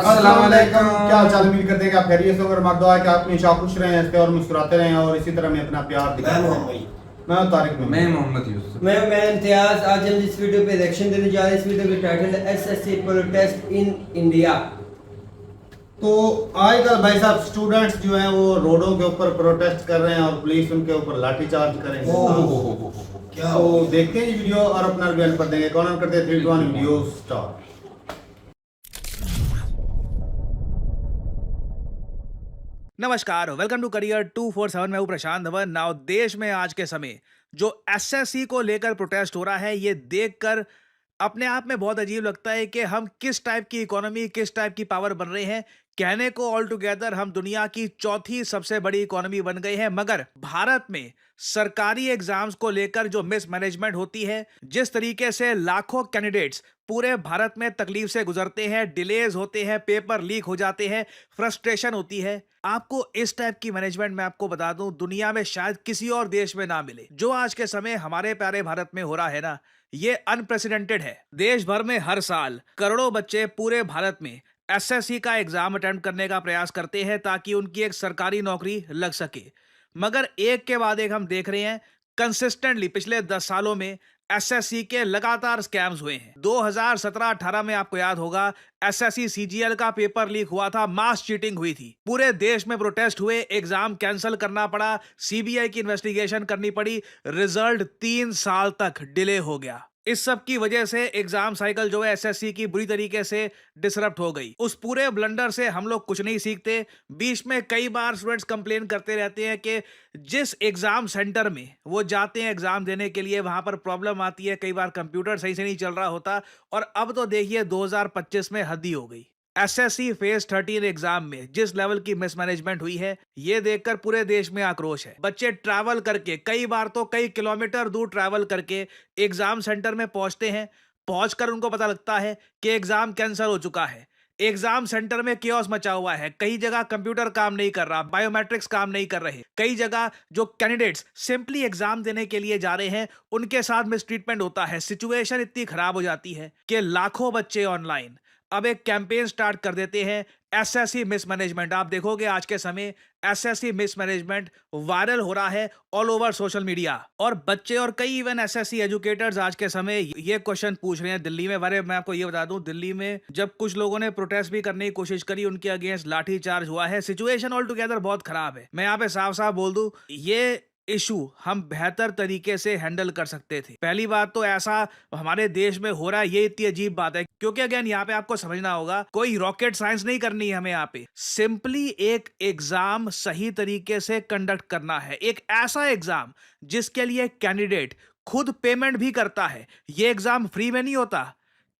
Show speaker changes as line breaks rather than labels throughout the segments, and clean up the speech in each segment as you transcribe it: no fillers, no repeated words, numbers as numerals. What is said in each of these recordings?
अस्सलाम वालेकुम।
क्या हाल चाल, उम्मीद करते हैं कि आप खैरियत से हो। और हमारी दुआ है कि आप हमेशा खुश रहें, हंसते और मुस्कुराते रहें और इसी तरह में अपना प्यार दिखाते रहें। मैं तारिक में
मैं मोहम्मद यूसुफ।
मैं इम्तियाज। आज हम इस वीडियो पे रिएक्शन देने जा रहे हैं। इस वीडियो का टाइटल है एसएससी प्रोटेस्ट इन इंडिया।
तो आजकल भाई साहब स्टूडेंट्स जो हैं वो रोडों के ऊपर प्रोटेस्ट कर रहे हैं और पुलिस उनके ऊपर लाठीचार्ज करेंगे।
क्या
तो देखते हैं ये वीडियो और अपना रिव्यू कर देंगे। कौन करते हैं 3 2 1 वीडियो स्टार्ट।
नमस्कार, वेलकम टू करियर 247। मैं हूं प्रशांत धवन। नाउ देश में आज के समय जो एसएससी को लेकर प्रोटेस्ट हो रहा है, ये देखकर अपने आप में बहुत अजीब लगता है कि हम किस टाइप की इकोनॉमी, किस टाइप की पावर बन रहे हैं। कहने को ऑल टुगेदर हम दुनिया की चौथी सबसे बड़ी इकोनॉमी बन गई है, मगर भारत में सरकारी एग्जाम्स को लेकर जो मिसमैनेजमेंट होती है, जिस तरीके से लाखों कैंडिडेट्स पूरे भारत में तकलीफ से गुजरते हैं, डिलेज होते हैं, पेपर लीक हो जाते हैं, फ्रस्ट्रेशन होती है। आपको इस टाइप की मैनेजमेंट मैं आपको बता दूं, दुनिया में शायद किसी और देश में ना मिले। जो आज के समय हमारे प्यारे भारत में हो रहा है ना, ये अनप्रेसिडेंटेड है। देश भर में हर साल करोड़ों बच्चे पूरे भारत में एसएससी का एग्जाम अटेम्प्ट करने का प्रयास करते हैं ताकि उनकी एक सरकारी नौकरी लग सके, मगर एक के बाद एक हम देख रहे हैं कंसिस्टेंटली पिछले 10 सालों में एसएससी के लगातार स्कैम्स हुए हैं। 2017-18 में आपको याद होगा एसएससी सीजीएल का पेपर लीक हुआ था, मास चीटिंग हुई थी, पूरे देश में प्रोटेस्ट हुए, एग्जाम कैंसिल करना पड़ा, सीबीआई की इन्वेस्टिगेशन करनी पड़ी, रिजल्ट 3 साल तक डिले हो गया। इस सब की वजह से एग्जाम साइकिल जो है एसएससी की बुरी तरीके से डिसरप्ट हो गई। उस पूरे ब्लंडर से हम लोग कुछ नहीं सीखते। बीच में कई बार स्टूडेंट्स कंप्लेन करते रहते हैं कि जिस एग्जाम सेंटर में वो जाते हैं एग्जाम देने के लिए, वहां पर प्रॉब्लम आती है, कई बार कंप्यूटर सही से नहीं चल रहा होता। और अब तो देखिए 2025 में हद ही हो गई। एसएससी फेज 13 एग्जाम में जिस लेवल की मिसमैनेजमेंट हुई है, ये देखकर पूरे देश में आक्रोश है। बच्चे ट्रैवल करके, कई बार तो कई किलोमीटर दूर ट्रैवल करके एग्जाम सेंटर में पहुंचते हैं। पहुंचकर उनको पता लगता है कि एग्जाम कैंसिल हो चुका है। एग्जाम सेंटर में केओस मचा हुआ है। कई जगह कंप्यूटर काम नहीं कर रहा, बायोमेट्रिक्स काम नहीं कर रहे। कई जगह जो कैंडिडेट्स सिंपली एग्जाम देने के लिए जा रहे हैं, उनके साथ मिसट्रीटमेंट होता है। सिचुएशन इतनी खराब हो जाती है कि लाखों बच्चे ऑनलाइन अब एक कैंपेन स्टार्ट कर देते हैं, एसएससी मिसमैनेजमेंट। आप देखोगे आज के समय एसएससी मिसमैनेजमेंट वायरल हो रहा है ऑल ओवर सोशल मीडिया। और बच्चे और कई इवन एसएससी एजुकेटर्स आज के समय ये क्वेश्चन पूछ रहे हैं दिल्ली में। मैं आपको ये बता दूं, दिल्ली में जब कुछ लोगों ने प्रोटेस्ट भी करने की कोशिश करी, उनके अगेंस्ट लाठी चार्ज हुआ है। सिचुएशन ऑल टुगेदर बहुत खराब है। मैं यहाँ पे साफ साफ बोल दूं, ये इशू हम बेहतर तरीके से हैंडल कर सकते थे। पहली बात तो ऐसा हमारे देश में हो रहा है, ये इतनी अजीब बात है, क्योंकि अगेन यहाँ पे आपको समझना होगा, कोई रॉकेट साइंस नहीं करनी है हमें। यहाँ पे सिंपली एक एग्जाम सही तरीके से कंडक्ट करना है, एक ऐसा एग्जाम जिसके लिए कैंडिडेट खुद पेमेंट भी करता है। ये एग्जाम फ्री में नहीं होता,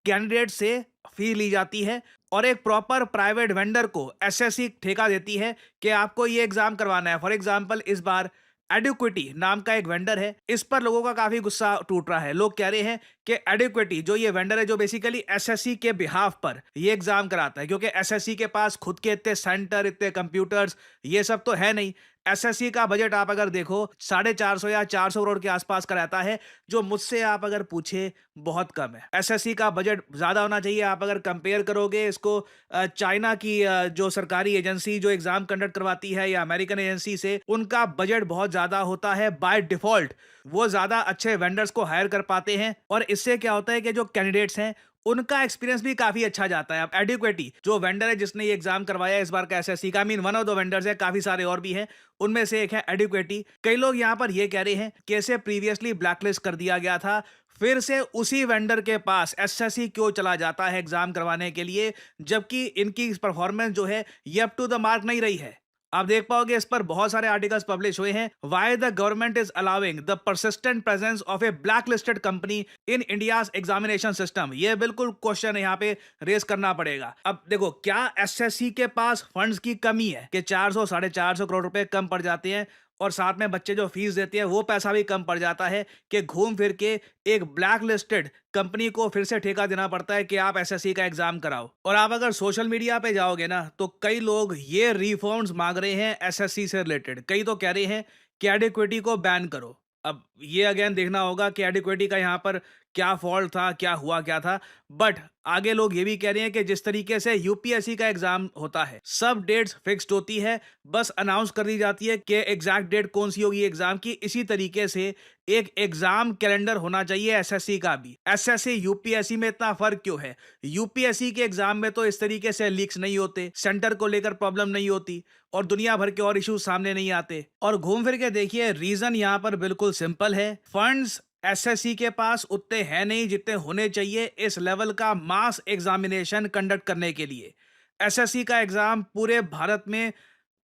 कैंडिडेट से फी ली जाती है और एक प्रॉपर प्राइवेट वेंडर को एसएससी ठेका देती है कि आपको ये एग्जाम करवाना है। फॉर एग्जाम्पल, इस बार एडिक्विटी नाम का एक वेंडर है, इस पर लोगों का काफी गुस्सा टूट रहा है। लोग कह रहे हैं कि एडिक्विटी जो ये वेंडर है, जो बेसिकली एसएससी के बिहाफ पर ये एग्जाम कराता है, क्योंकि एसएससी के पास खुद के इतने सेंटर, इतने कंप्यूटर्स, ये सब तो है नहीं। एसएससी का बजट आप अगर देखो 450 या 400 करोड़ के आसपास का रहता है, जो मुझसे आप अगर पूछे बहुत कम है। एसएससी का बजट ज्यादा होना चाहिए। आप अगर कंपेयर करोगे इसको चाइना की जो सरकारी एजेंसी जो एग्जाम कंडक्ट करवाती है, या अमेरिकन एजेंसी से, उनका बजट बहुत ज्यादा होता है। बाय डिफॉल्ट वो ज्यादा अच्छे वेंडर्स को हायर कर पाते हैं और इससे क्या होता है कि जो कैंडिडेट्स हैं उनका एक्सपीरियंस भी काफी अच्छा जाता है। अब एडिक्विटी जो वेंडर है जिसने ये एग्जाम करवाया इस बार का एसएससी का, mean one of the vendors है, काफी सारे और भी हैं, उनमें से एक है एडिक्विटी। कई लोग यहाँ पर ये कह रहे हैं कि इसे प्रीवियसली ब्लैकलिस्ट कर दिया गया था, फिर से उसी वेंडर के पास एसएससी क्यों चला जाता है एग्जाम करवाने के लिए, जबकि इनकी परफॉर्मेंस जो है ये अप टू द मार्क नहीं रही है। आप देख पाओगे इस पर बहुत सारे आर्टिकल्स पब्लिश हुए हैं। Why the government is allowing the persistent presence of A black listed company in India's examination system. ये बिल्कुल क्वेश्चन यहाँ पे रेस करना पड़ेगा। अब देखो, क्या एसएससी के पास फंड्स की कमी है कि 400 450 करोड़ रुपए कम पड़ जाते हैं, और साथ में बच्चे जो फीस देते हैं वो पैसा भी कम पड़ जाता है कि घूम फिर के एक ब्लैक लिस्टेड कंपनी को फिर से ठेका देना पड़ता है कि आप एसएससी का एग्जाम कराओ। और आप अगर सोशल मीडिया पे जाओगे ना, तो कई लोग ये रिफॉर्म्स मांग रहे हैं एसएससी से रिलेटेड। कई तो कह रहे हैं कि एडिक्विटी को बैन करो। अब ये अगेन देखना होगा कि एडिक्विटी का यहाँ पर क्या फॉल्ट था, क्या हुआ क्या था। बट आगे लोग ये भी कह रहे हैं कि जिस तरीके से यूपीएससी का एग्जाम होता है, सब डेट्स फिक्स्ड होती है, बस अनाउंस कर दी जाती है कि एग्जैक्ट डेट कौन सी होगी एग्जाम की। इसी तरीके से एक एग्जाम कैलेंडर होना चाहिए एसएससी का भी। एसएससी यूपीएससी में इतना फर्क क्यों है? यूपीएससी के एग्जाम में तो इस तरीके से लीक्स नहीं होते, सेंटर को लेकर प्रॉब्लम नहीं होती और दुनिया भर के और इश्यूज सामने नहीं आते। और घूम फिर के देखिए, रीजन यहाँ पर बिल्कुल सिंपल है। फंड्स एसएससी के पास उतने हैं नहीं जितने होने चाहिए इस लेवल का मास एग्जामिनेशन कंडक्ट करने के लिए। एसएससी का एग्जाम पूरे भारत में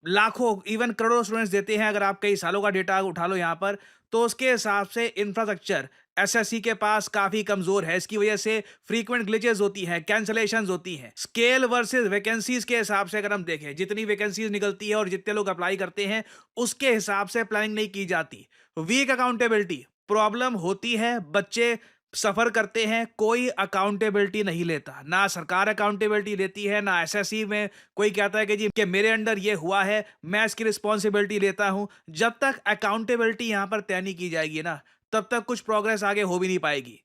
लाखों इवन करोड़ों स्टूडेंट्स देते हैं। अगर आप कई सालों का डेटा उठा लो यहाँ पर, तो उसके हिसाब से इंफ्रास्ट्रक्चर एसएससी के पास काफी कमजोर है। इसकी वजह से फ्रीक्वेंट ग्लिचेस होती हैं, कैंसलेशंस होती हैं। स्केल वर्सेस वैकेंसीज के हिसाब से अगर हम देखें, जितनी वैकेंसीज निकलती है और जितने लोग अप्लाई करते हैं, उसके हिसाब से प्लानिंग नहीं की जाती। वीक अकाउंटेबिलिटी प्रॉब्लम होती है, बच्चे सफर करते हैं, कोई अकाउंटेबिलिटी नहीं लेता। ना सरकार अकाउंटेबिलिटी लेती है, ना एसएससी में कोई कहता है कि जी कि मेरे अंडर ये हुआ है, मैं इसकी रिस्पॉन्सिबिलिटी लेता हूं। जब तक अकाउंटेबिलिटी यहां पर तय नहीं की जाएगी ना, तब तक कुछ प्रोग्रेस आगे हो भी नहीं पाएगी।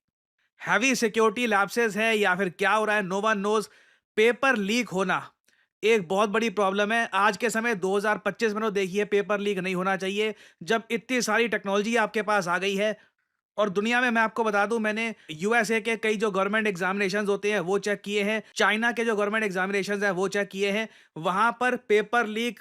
हैवी सिक्योरिटी लैप्सेस है या फिर क्या हो रहा है, no one knows. Paper leak होना एक बहुत बड़ी प्रॉब्लम है आज के समय 2025 में। तो देखिए, पेपर लीक नहीं होना चाहिए जब इतनी सारी टेक्नोलॉजी आपके पास आ गई है। और दुनिया में मैं आपको बता दूं, मैंने यूएसए के कई जो गवर्नमेंट एग्जामिनेशंस होते हैं वो चेक किए हैं, चाइना के जो गवर्नमेंट एग्जामिनेशंस हैं वो चेक किए हैं। वहां पर पेपर लीक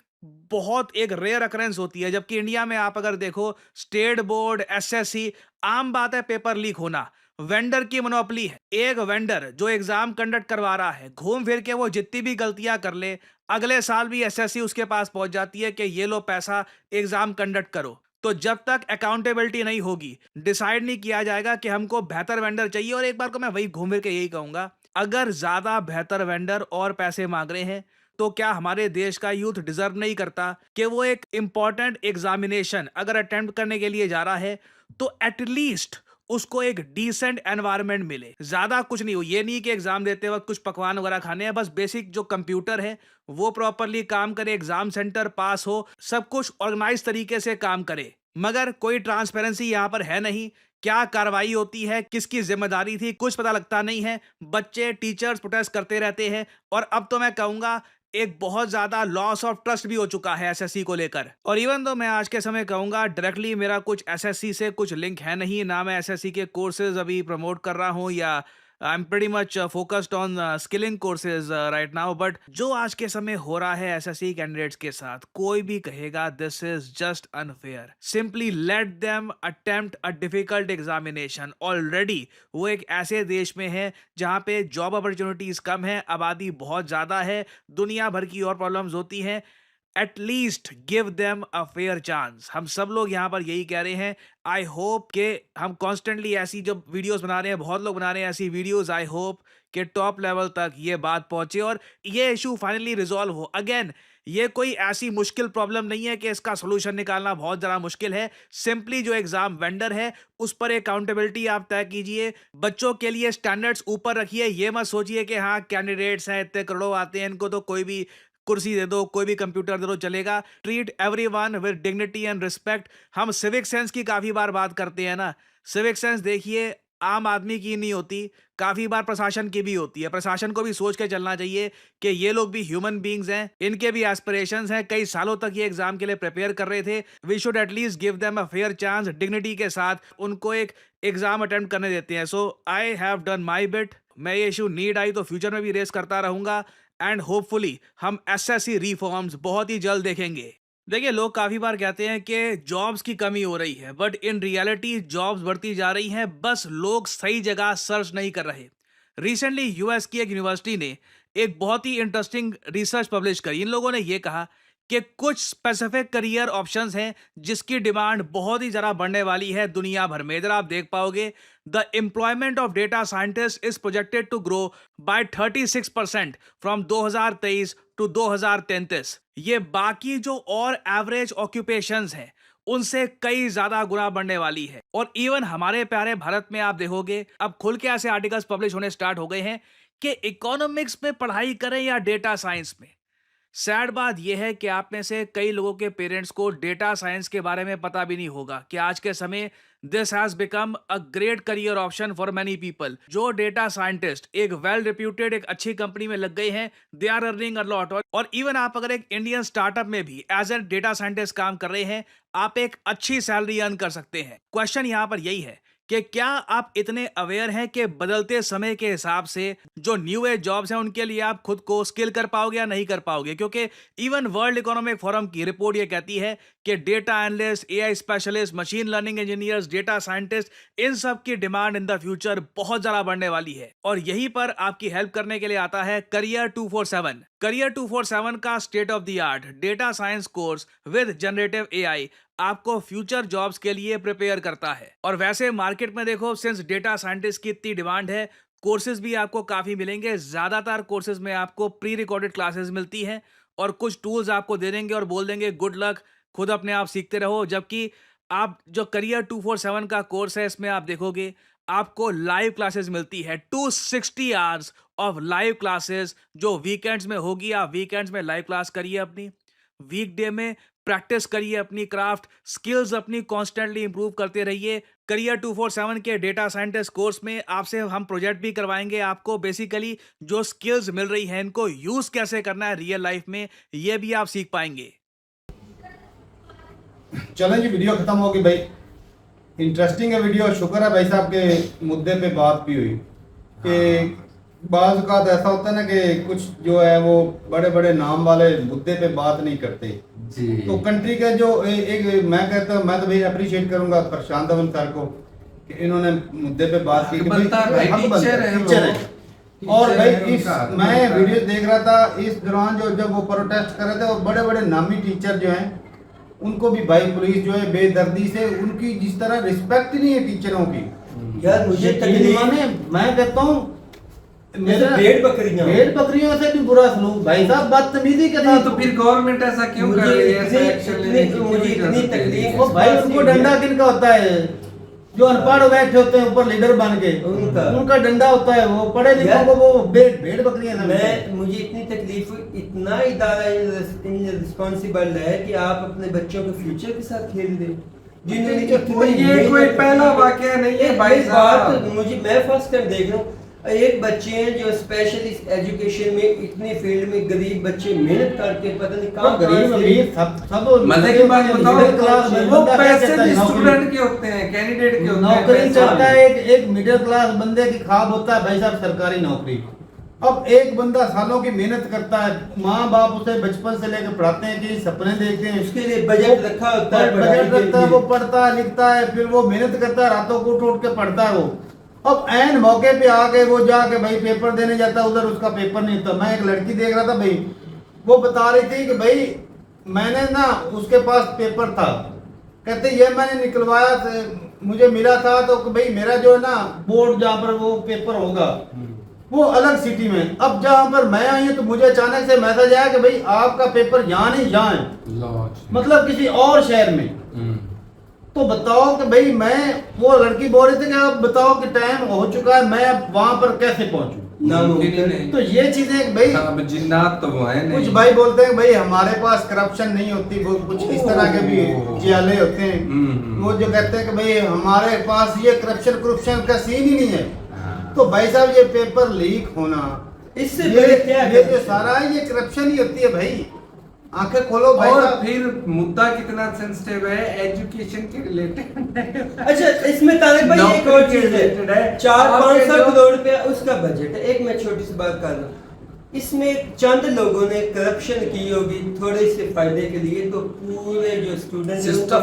बहुत एक रेयर अकरेंस होती है, जबकि इंडिया में आप अगर देखो, स्टेट बोर्ड, एसएससी, आम बात है पेपर लीक होना। वेंडर की मोनोपोली है। एक वेंडर जो एग्जाम कंडक्ट करवा रहा है, घूम फिर के वो जितनी भी गलतियां कर ले, अगले साल भी एसएससी उसके पास पहुंच जाती है कि ये लो पैसा, एग्जाम कंडक्ट करो। तो जब तक अकाउंटेबिलिटी नहीं होगी, डिसाइड नहीं किया जाएगा कि हमको बेहतर वेंडर चाहिए। और एक बार को मैं वही घूम फिर के यही कहूंगा, अगर ज्यादा बेहतर वेंडर और पैसे मांग रहे हैं, तो क्या हमारे देश का यूथ डिजर्व नहीं करता कि वो एक इंपॉर्टेंट एग्जामिनेशन अगर अटेम्प्ट करने के लिए जा रहा है, तो एटलीस्ट उसको एक डिसेंट एनवायरनमेंट मिले। ज्यादा कुछ नहीं हो, ये नहीं कि एग्जाम देते वक्त कुछ पकवान वगैरह खाने हैं, बस बेसिक जो कंप्यूटर है वो प्रॉपरली काम करे, एग्जाम सेंटर पास हो, सब कुछ ऑर्गेनाइज तरीके से काम करे। मगर कोई ट्रांसपेरेंसी यहां पर है नहीं। क्या कार्रवाई होती है, किसकी जिम्मेदारी थी, कुछ पता लगता नहीं है। बच्चे, टीचर्स प्रोटेस्ट करते रहते हैं। और अब तो मैं कहूंगा एक बहुत ज्यादा लॉस ऑफ ट्रस्ट भी हो चुका है एसएससी को लेकर। और इवन तो मैं आज के समय कहूंगा, डायरेक्टली मेरा कुछ एसएससी से कुछ लिंक है नहीं, ना मैं एसएससी के कोर्सेज अभी प्रमोट कर रहा हूं, या I am pretty much focused on skilling courses right now. But जो आज के समय हो रहा है एसएससी कैंडिडेट्स के साथ, कोई भी कहेगा this is just unfair. Simply let them attempt a difficult examination. Already वो एक ऐसे देश में है जहां पे जॉब अपॉर्चुनिटीज कम है, आबादी बहुत ज्यादा है, दुनिया भर की और प्रॉब्लम्स होती हैं। At least give them a fair chance. हम सब लोग यहाँ पर यही कह रहे हैं। आई होप कि हम कॉन्स्टेंटली ऐसी जो वीडियोस बना रहे हैं, बहुत लोग बना रहे हैं ऐसी वीडियोस, आई होप कि टॉप लेवल तक ये बात पहुंचे और ये इशू फाइनली रिजॉल्व हो। अगेन, ये कोई ऐसी मुश्किल प्रॉब्लम नहीं है कि इसका सोल्यूशन निकालना बहुत ज़्यादा मुश्किल है। सिंपली जो एग्जाम वेंडर है उस पर अकाउंटेबिलिटी आप तय कीजिए, बच्चों के लिए स्टैंडर्ड्स ऊपर रखिए। ये मत सोचिए कि हाँ कैंडिडेट्स हैं, इतने करोड़ों आते हैं, इनको तो कोई भी कुर्सी दे दो, कोई भी कंप्यूटर दे दो, चलेगा। Treat everyone with dignity and respect. हम सिविक सेंस की काफी बार बात करते हैं ना, सिविक सेंस देखिए आम आदमी की नहीं होती, काफी बार प्रशासन की भी होती है। प्रशासन को भी सोच के चलना चाहिए कि ये लोग भी ह्यूमन बींग्स हैं, इनके भी एस्पिरेशंस हैं। कई सालों तक ये एग्जाम के लिए प्रिपेयर कर रहे थे। We should at least give them a fair chance, dignity के साथ उनको एक एग्जाम अटेम्प्ट करने देते हैं। So I have done my bit. मैं ये इशू नीड आई तो फ्यूचर में भी रेस करता रहूंगा एंड होपफुली हम एसएससी रिफॉर्म्स बहुत ही जल्द देखेंगे। देखिए, लोग काफी बार कहते हैं कि जॉब्स की कमी हो रही है, बट इन रियलिटी जॉब्स बढ़ती जा रही हैं, बस लोग सही जगह सर्च नहीं कर रहे। रिसेंटली यूएस की एक यूनिवर्सिटी ने एक बहुत ही इंटरेस्टिंग रिसर्च पब्लिश करी। इन लोगों ने यह कहा कि कुछ स्पेसिफिक करियर ऑप्शंस हैं जिसकी डिमांड बहुत ही ज़्यादा बढ़ने वाली है दुनिया भर में। इधर आप देख पाओगे, the employment of data scientist is projected to grow by 36% from 2023 to 2033। ये बाकी जो और एवरेज ऑक्यूपेशंस हैं उनसे कई ज्यादा गुना बढ़ने वाली है। और इवन हमारे प्यारे भारत में आप देखोगे, अब खुल के ऐसे आर्टिकल्स पब्लिश होने स्टार्ट हो गए हैं कि इकोनॉमिक्स में पढ़ाई करें या डेटा साइंस में, सैड बात यह है कि आप में से कई लोगों के पेरेंट्स को डेटा साइंस के बारे में पता भी नहीं होगा कि आज के समय this has become a great career option for many people. जो डेटा साइंटिस्ट एक वेल रिप्यूटेड एक अच्छी कंपनी में लग गए हैं, they are earning a lot. और इवन आप अगर एक इंडियन स्टार्टअप में भी एज ए डेटा साइंटिस्ट काम कर रहे हैं, आप एक अच्छी सैलरी अर्न कर सकते हैं। क्वेश्चन यहां पर यही है कि क्या आप इतने अवेयर हैं कि बदलते समय के हिसाब से जो न्यू एज जॉब्स हैं उनके लिए आप खुद को स्किल कर पाओगे या नहीं कर पाओगे? क्योंकि इवन वर्ल्ड इकोनॉमिक फोरम की रिपोर्ट ये कहती है कि data analyst, AI specialist, machine learning engineers, data scientist, इन सब की डिमांड इन द फ्यूचर बहुत ज्यादा बढ़ने वाली है। और यहीं पर आपकी हेल्प करने के लिए आता है करियर 247। करियर 247 का state of the art data science course with generative AI आपको फ्यूचर जॉब्स के लिए प्रिपेयर करता है। और वैसे मार्केट में देखो, सिंस डेटा साइंटिस्ट की इतनी डिमांड है, कोर्सेज भी आपको काफी मिलेंगे। ज्यादातर कोर्सेज में आपको प्री रिकॉर्डेड क्लासेस मिलती हैं और कुछ टूल्स आपको दे देंगे और बोल देंगे गुड लक, खुद अपने आप सीखते रहो। जबकि आप जो करियर 247 का कोर्स है, इसमें आप देखोगे आपको लाइव क्लासेस मिलती है, 260 आवर्स ऑफ लाइव क्लासेस जो वीकेंड्स में होगी। आप वीकेंड्स में लाइव क्लास करिए, अपनी वीकडे में प्रैक्टिस करिए, अपनी क्राफ्ट स्किल्स अपनी कॉन्स्टेंटली इंप्रूव करते रहिए। करियर 247 के डेटा साइंटिस्ट कोर्स में आपसे हम प्रोजेक्ट भी करवाएंगे। आपको बेसिकली जो स्किल्स मिल रही हैं इनको यूज कैसे करना है रियल लाइफ में, ये भी आप सीख पाएंगे।
चलें जी, वीडियो खत्म होगी भाई। इंटरेस्टिंग है वीडियो। शुक्र है भाई साहब के मुद्दे पे बात भी हुई कि बाज़ औक़ात ऐसा होता है ना कि कुछ जो है वो बड़े बड़े नाम वाले मुद्दे पे बात नहीं करते जी। तो कंट्री के जो एक मैं कहता हूँ, मैं तो भाई अप्रिशिएट करूंगा प्रशांत धवन सर को कि इन्होंने मुद्दे पे बात की कि टीचर है। और भाई मैं वीडियो देख रहा था इस दौरान जो जब वो प्रोटेस्ट कर रहे थे, और बड़े बड़े नामी टीचर जो हैं उनको भी भाई पुलिस जो है बेदर्दी से, उनकी जिस तरह रिस्पेक्ट नहीं है टीचरों की
यार, मुझे
मैं कहता हूँ
भेड़ बकरियों
से भी बुरा सलूक भाई साहब, बदतमीजी के साथ।
तो फिर गवर्नमेंट ऐसा क्यों कर रही है? ऐसा एक्शन लेने की
मुझे इतनी तकलीफ
वो भाई, उनको डंडा किनका होता है? जो अनपढ़ बैठे होते हैं ऊपर लीडर बन के, उनका डंडा होता है। वो पढ़े लिखों को वो भेड़ बकरियां समझते हैं।
मुझे इतनी तकलीफ, इतना इदारा रिस्पॉन्सिबल है कि आप अपने बच्चों के फ्यूचर के साथ खेल दे।
ये कोई पहला वाकया नहीं है भाई साहब।
मैं फर्स्ट टाइम देख रहा हूँ एक बच्चे हैं जो स्पेशलिस्ट एजुकेशन में इतनी फील्ड में गरीब बच्चे मेहनत करके पता नहीं कहाँ
गरीब अमीर सब
मजे की बात बताओ, वो पैसे स्टूडेंट के होते हैं, कैंडिडेट के होते हैं।
नौकरी चाहता है एक मिडिल क्लास बंदे की ख्वाब होता है भाई साहब सरकारी नौकरी। अब एक बंदा सालों की मेहनत करता है, माँ बाप उसे बचपन से लेकर पढ़ाते हैं कि सपने देखते हैं,
उसके लिए बजट रखा होता है,
बजट रखता है, वो पढ़ता है लिखता है, फिर वो मेहनत करता है, रातों को उठ के पढ़ता है वो। अब ऐन मौके पे आके वो जाके भाई पेपर देने जाता है, उधर उसका पेपर नहीं होता। मैं एक लड़की देख रहा था भाई, वो बता रही थी कि भाई मैंने ना उसके पास पेपर था, कहते ये मैंने निकलवाया था, मुझे मिला था, तो भाई मेरा जो है ना बोर्ड जहाँ पर वो पेपर होगा वो अलग सिटी में। अब जहाँ पर मैं आई हूँ तो मुझे अचानक से मैसेज आया कि भाई आपका पेपर यहाँ नहीं यहाँ है, मतलब किसी और शहर में। तो बताओ कि भाई मैं, वो लड़की बोल रही थी कि अब बताओ कि टाइम हो चुका है, मैं अब वहां पर कैसे पहुंचूं? तो ये चीजें भाई
जिन्नात तो वो है नहीं।
कुछ भाई बोलते हैं भाई हमारे पास करप्शन नहीं होती, वो कुछ इस तरह के भी जियाले होते हैं। वो जो कहते हैं कि भाई हमारे पास ये करप्शन का सीन ही नहीं है। तो भाई साहब ये पेपर लीक होना,
इससे ये
जो सारा है ये करप्शन ही होती है भाई। आंखें खोलो भाई।
और फिर मुद्दा कितना सेंसिटिव है एजुकेशन के रिलेटेड।
अच्छा, इसमें तारिक भाई एक और चीज है, 400-500 करोड़ रुपया उसका बजट है। एक मैं छोटी सी बात कर रहा हूँ, इसमें चंद लोगों ने करप्शन की होगी थोड़े से फायदे के लिए, तो पूरे जो स्टूडेंट है उनका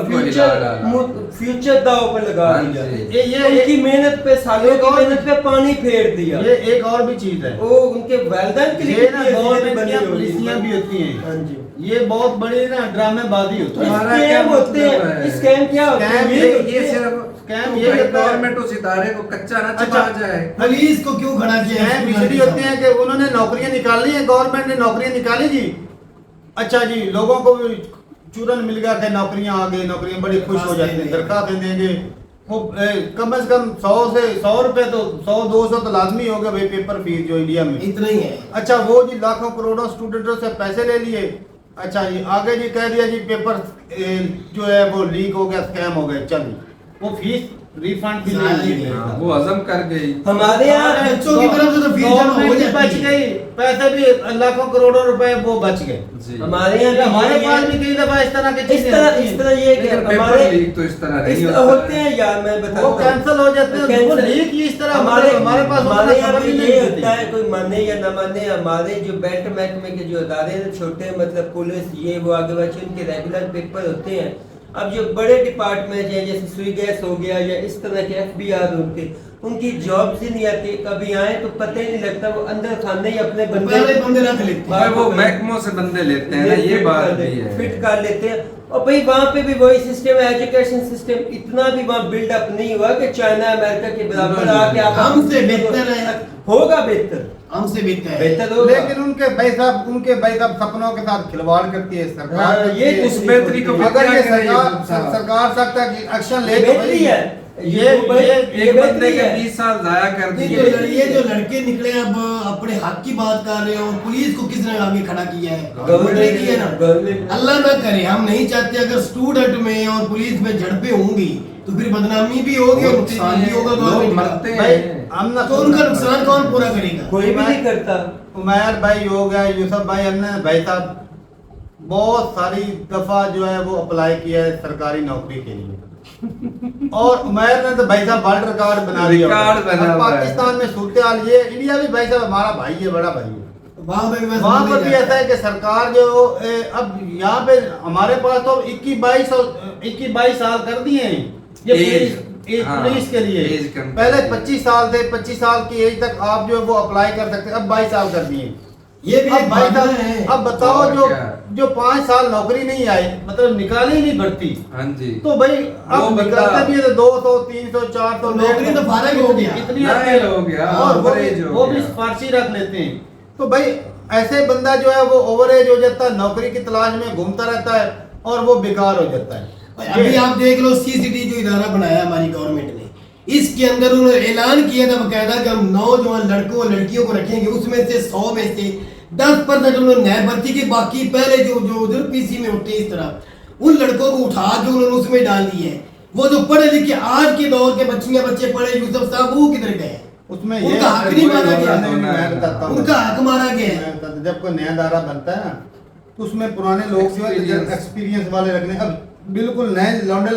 फ्यूचर दाव पर लगा दिया। ये उनकी मेहनत पे, सालों की मेहनत पे पानी फेर दिया।
ये एक और भी चीज है,
वो उनके वालिदैन के लिए
पॉलिसियां भी होती हैं। हाँ जी, ये बहुत बड़ी ना ड्रामेबाजी होती है।
स्कैम होते हैं। स्कैम क्या होता है?
ये सिर्फ स्कैम ये गवर्नमेंट उस इदारे को कच्चा ना चबा जाए।
पुलिस को क्यों खड़ा किया है? बिजली होते हैं कि उन्होंने नौकरियां निकालनी है, गवर्नमेंट ने नौकरियां निकाली जी। अच्छा जी, लोगों को चूरन मिल गया कि नौकरियां आ गई, नौकरियां बड़ी खुश हो जाती हैं, दरखास्त दे देंगे, वो कम से कम 100 रुपए तो 100-200 तो लाजमी हो गया भाई पेपर फीस जो इंडिया में।
इतना ही है।
अच्छा वो जी लाखों करोड़ों स्टूडेंटों से पैसे ले लिए। अच्छा जी आगे जी कह दिया जी पेपर जो है वो लीक हो गया, स्कैम हो गया, चल वो फीस रिफंड भी नहीं ली।
वो हजम कर गई।
हमारे यहाँ
बच्चों की तरफ से तो फीस जमा हो
गवर्नमेंट
जाती
बच
है।
गई, पैसे भी लाखों करोड़ों रुपए वो बच गए।
जी।
हमारे यहाँ
हमारे पास भी कई दफा इस तरह के
इस तरह ये कि
लेकिन
हमारे
पेपर लीक तो इस तरह नहीं
इस
होता
होते हैं यार, मैं बताता
वो
हूँ।
कैंसिल हो जाते हैं, वो
कैंसिल।
लीक ही इस तरह
हमारे
हमारे पास
हमारे यहाँ
खबर
पे
ही
ये
नहीं
होता है,
होती।
कोई माने या ना माने, हमारे जो बैंक महकमे के जो अदारे हैं छोटे, मतलब पुलिस ये वो आगे बच्चे, उनके रेगुलर पेपर होते हैं। अब जो बड़े डिपार्टमेंट हैं जैसे सुई गैस हो गया या इस तरह के FBI होते, उनकी जॉब से नहीं आती, कभी आए तो पता ही नहीं लगता, वो अंदर खाने ही अपने
पहले बंदे रख लेते हैं।
भाई वो महकमों से बंदे लेते हैं ना, ये बात भी है।
फिट कर लेते हैं। और भाई वहाँ पे भी वही सिस्टम है, एजुकेशन सिस्टम इतना भी वहाँ बिल्डअप नहीं हुआ कि चाइना अमेरिका के बराबर आके आप
हमसे बेहतर है।
होगा बेहतर,
हमसे बेहतर है।
बेहतर होगा।
लेकिन उनके भाई साहब सपनों के साथ खिलवाड़ करती है सरकार।
हाँ, ये
करती है।
उस बेहतरी को
अगर ये
क्या करें
सरकार सकता कि एक्शन ले तो
बेहतरी
भाई
है
ये
एक बंदे
बेहतरी
के
है।
20 साल जाया कर दिए।
ये जो लड़के निकले अब अपने हक की बात कर रहे हो, पुलिस को किसने आगे खड़ा किया है? गवर्नमेंट ने किया ना।
गवर्नमेंट।
अल्लाह ना करे, हम नहीं चाहते अगर स्टूडेंट में और पुलिस में झड़पें होंगी तो फिर बदनामी भी होगी और नुकसान भी होगा
लोग
गवर्नमेंट
मरते
का।
भाई
हैं।
हम ना
तो उनका नुकसान कौन पूरा करेगा?
कोई भी नहीं करता।
उमैर भाई हो गया, यूसुफ भाई, हमने भाई साहब बहुत सारी दफा जो है वो अप्लाई किया है सरकारी नौकरी के लिए और उमैर ने तो भाई साहब वर्ल्ड रिकॉर्ड बना दिया।
रिकॉर्ड बना
अब
हुआ है।
पाकिस्तान में सूरत हाल ये, इंडिया भी भाई साहब हमारा भाई है, बड़ा भाई है।
वहाँ पे भी बस
वहाँ पर
बोले
भी
जाते
ऐसा है कि सरकार जो अब यहाँ पे हमारे पास तो 21-22 साल कर दिए हैं ये
एज,
पुलिस के लिए।
एज कम कर
पहले
दी।
25 साल थे, 25 साल की एज तक आप जो है वो अप्लाई कर सकते हैं, अब 22 साल कर दिए।
ये भी
अब
एक
भाई
बात
साहब
है।
अब बताओ
और
जो
क्या?
जो 5 साल नौकरी नहीं आई, मतलब निकाली नहीं भर्ती,
हाँ जी।
तो भाई
वो
अब
बंदा-
निकलते भी है तो 200 300 400
नौकरी तो फारग हो गया।
इतनी
नाइल हो गया,
और
ओवरेज हो
वो भी
गया।
सिफारशी रख लेते हैं। तो भाई ऐसे बंदा जो है वो ओवरेज हो जाता है, नौकरी की तलाश में घूमता रहता है और वो बेकार हो जाता है।
अभी आप देख लो CCT जो इदारा बनाया हमारी गवर्नमेंट ने, इसके अंदर उन्होंने ऐलान किया था बकायदा कि हम नौजवान लड़कों और लड़कियों को रखेंगे, उसमें से 100 में से 10% उन्होंने नए भर्ती की, बाकी पहले जो जो उधर PC में होते इस तरह उन लड़कों को उठा के उन्होंने उसमें डाल दिए है। वो जो पढ़े लिखे आज के दौर के बच्चे पढ़े यूसुफ साहब वो किधर गए?
उसमें
उनका हक नहीं माना गया।
मैं बताता हूँ,
उनका हक मारा गया है।
मैं बताता- जब कोई नया दायरा बनता है ना तो उसमें पुराने लोग जो है एक्सपीरियंस वाले रखने, अब बिल्कुल नए लौंडे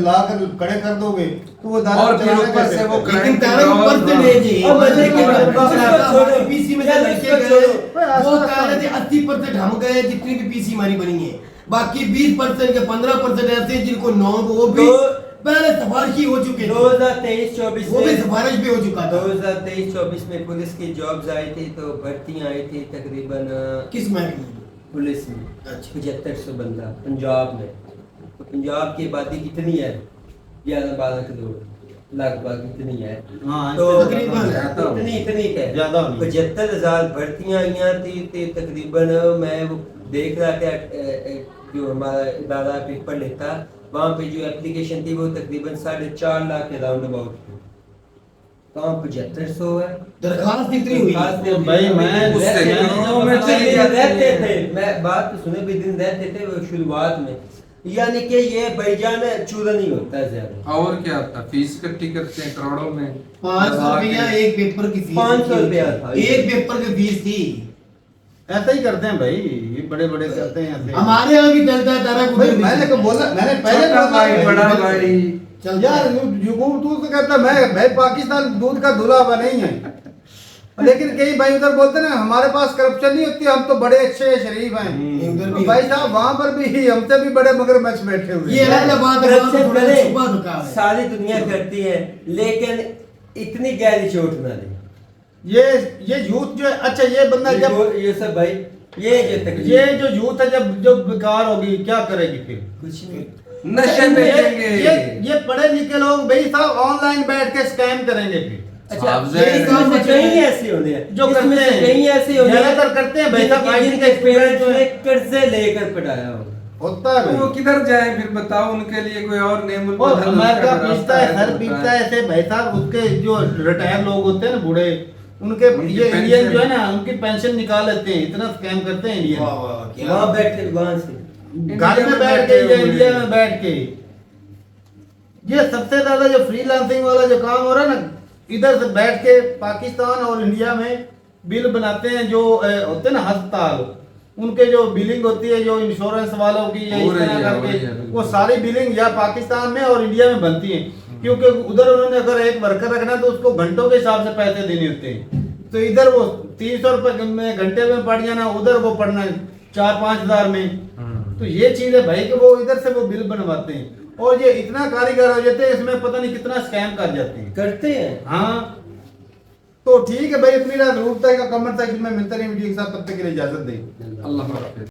ला कर खड़े कर दोगे तो वो दायरा
और फिर
चलाने
ऊपर
कैसे?
से वो
लेकिन तारा को परसेंटेज है।
और बंदे के
हमारे PC में जो लड़के गए वो
छोड़ो।
कह रहे थे 80% हम गए जितनी भी PC हमारी बनी है, बाकी 20% के 15% ऐसे हैं जिनको नौ वो भी पहले सिफारिशी हो चुके थे,
2023-24
वो भी सिफारिश भी हो चुका था।
2023-24 में पुलिस की जॉब्स आई थी, तो भर्तियां आई थी तकरीबन
किस महकमे में?
पुलिस में
अच्छा।
7500 बंदा पंजाब में। तो पंजाब की आबादी कितनी है? 11-12 करोड़ लगभग इतनी है।
हाँ,
तो
इससे
तकरीबन
ज्यादा होगा।
इतनी है।
ज्यादा होगी।
75,000 भर्तियां आई थी तकरीबन। मैं वो देख रहा था जो हमारा इदारा पेपर लेता, वहाँ पे जो एप्लीकेशन थी वो तकरीबन 4.5 लाख के राउंड अबाउट थी। कहाँ 7500 है
दरखास्त इतनी हुई।
दरखास्त
तो भाई मैं
उससे करोड़ों में चली
दिन
जाती
रहते
है।
थे, मैं बात तो सुने भी, दिन रहते थे वो शुरुआत में, यानी कि ये भाईजान चूरा नहीं होता है ज्यादा।
और क्या होता, फीस इकट्ठी करते हैं करोड़ों में।
500 रुपया एक पेपर की फीस।
500 रुपया था।
एक पेपर की फीस थी।
ऐसा ही करते हैं भाई, ये बड़े बड़े करते हैं ऐसे।
हमारे यहाँ भी चलता है तारा
भाई मैंने को बोला, मैंने पहले
छोटा
बोला
भाई बड़ा भाई
चल
यार तू तो कहता मैं भाई पाकिस्तान दूध का धुला हुआ नहीं है, लेकिन कई भाई उधर बोलते ना हमारे पास करप्शन नहीं होती, हम तो बड़े अच्छे शरीफ हैं।
उधर
तो
भी
भाई साहब वहाँ पर भी हमसे भी बड़े मगरमच्छ बैठे हुए
ये
हैं।
अलग बात है, वहाँ पे थोड़ा छुपा धुका है।
सारी दुनिया करती है, लेकिन इतनी गहरी चोट ना दे।
ये यूथ जो है, अच्छा ये बंदा जब
ये सब भाई, ये जो तकलीफ,
ये जो यूथ है जब बेकार होगी क्या करेगी फिर?
कुछ नहीं।
नशे में जाएंगे।
ये पढ़े लिखे लोग भाई साहब ऑनलाइन बैठ के स्कैम करेंगे फिर।
अच्छा,
अफज़ल
ये
है।
इसमें से कहीं ऐसे होने हैं
जो
इसमें
करते
से
हैं,
कहीं ऐसे होने हैं
ज्यादातर करते हैं भाई साहब,
जिनके
IT के
पेरेंट्स
जो
ने
है
कर्जे लेकर पढ़ाया हो,
होता है
तो वो
भाई।
किधर जाए फिर बताओ, उनके लिए कोई और नेम
वो अमेरिका पीसता है, सर पीसता है ऐसे भाई साहब। उसके जो रिटायर लोग होते हैं ना बूढ़े, उनके
उनकी
ये
पेंशन।
इंडियन जो है ना उनकी पेंशन निकाल लेते हैं, इतना स्कैम करते हैं इंडियन।
वाह वाह क्या
वहाँ बैठे वहाँ से
घर में बैठ के या इंडिया में बैठ के। ये सबसे ज्यादा जो फ्रीलांसिंग वाला जो काम हो रहा है ना, इधर से बैठ के पाकिस्तान और इंडिया में बिल बनाते हैं। जो होते हैं ना अस्पताल, उनके जो बिलिंग होती है, जो इंश्योरेंस वालों की, या
हो
इस
रही
तरह
है, हो
करके
रही है,
वो सारी बिलिंग या पाकिस्तान में और इंडिया में बनती है। क्योंकि उधर उन्होंने अगर एक वर्कर रखना तो उसको घंटों के हिसाब से पैसे देने होते हैं। तो इधर वो 300 रुपए में घंटे में पड़ जाना, उधर वो पड़ना 4-5 हजार में। तो ये चीज है भाई कि वो इधर से वो बिल बनवाते हैं और ये इतना कारीगर हो जाते हैं, इसमें पता नहीं कितना स्कैम कर जाते हैं।
करते हैं।
हाँ तो ठीक है भाई, अपनी रात रूप का कमेंट सेक्शन में मिलते रहे वीडियो के साथ। तब तक के लिए इजाजत दें।
अल्लाह हाफिज।